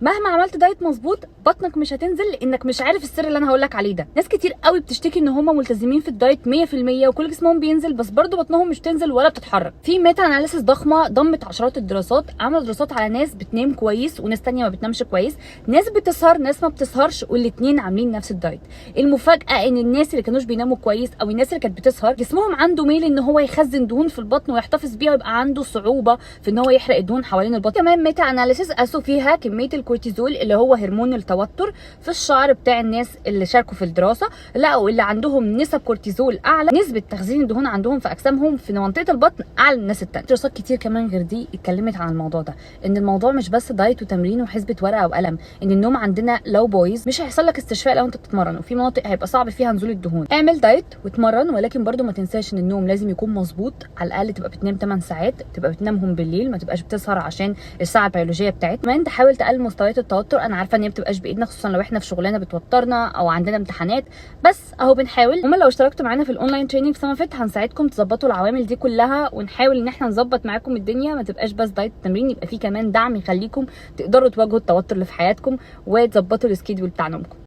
مهما عملت دايت مظبوط بطنك مش هتنزل، لانك مش عارف السر اللي انا هقول لك عليه ده. ناس كتير قوي بتشتكي ان هم ملتزمين في الدايت 100% وكل جسمهم بينزل، بس برضه بطنهم مش تنزل ولا بتتحرك. في ميتا اناليسيس ضخمه ضمت عشرات الدراسات، عملوا دراسات على ناس بتنام كويس وناس تانية ما بتنامش كويس، ناس بتسهر ناس ما بتسهرش، والاثنين عاملين نفس الدايت. المفاجاه ان الناس اللي كانوش بيناموا كويس او الناس اللي كانت بتسهر جسمهم عنده ميل ان هو يخزن دهون في البطن ويحتفظ بيها، ويبقى عنده صعوبه في ان هو يحرق الدهون حوالين البطن. كمان ميتا اناليسيس قاسوا فيها كميه الكورتيزول اللي هو هرمون التوتر في الشعر بتاع الناس اللي شاركوا في الدراسه، لقوا اللي عندهم نسب كورتيزول اعلى نسبه تخزين الدهون عندهم في اجسامهم في منطقه البطن اعلى من الناس التانيه. دراسات كتير كمان غير دي اتكلمت عن الموضوع ده، ان الموضوع مش بس دايت وتمرين وحسبه ورقه وقلم، ان النوم عندنا لو بايظ مش هيحصل لك استشفاء لو انت بتتمرن، وفي مناطق هيبقى صعب فيها نزول الدهون. اعمل دايت واتمرن، ولكن برده ما تنساش ان النوم لازم يكون مظبوط، على الاقل تبقى بتنام 8 ساعات، تبقى بتنامهم بالليل، ما تبقاش بتسهر عشان الساعه البيولوجيه بتاعتنا. كمان تحاول تقلل مستويات التوتر، انا عارفه ان هي بتبقاش بايدنا خصوصا لو احنا في شغلانه بتوترنا او عندنا امتحانات، بس اهو بنحاول. ومن لو اشتركتوا معانا في الاونلاين تريننج في سما فيت هنساعدكم تظبطوا العوامل دي كلها، ونحاول ان احنا نظبط معاكم الدنيا، ما تبقاش بس دايت تمرين، يبقى في كمان دعم يخليكم تقدروا تواجهوا التوتر اللي في حياتكم وتظبطوا السكيدول بتاع نومكم.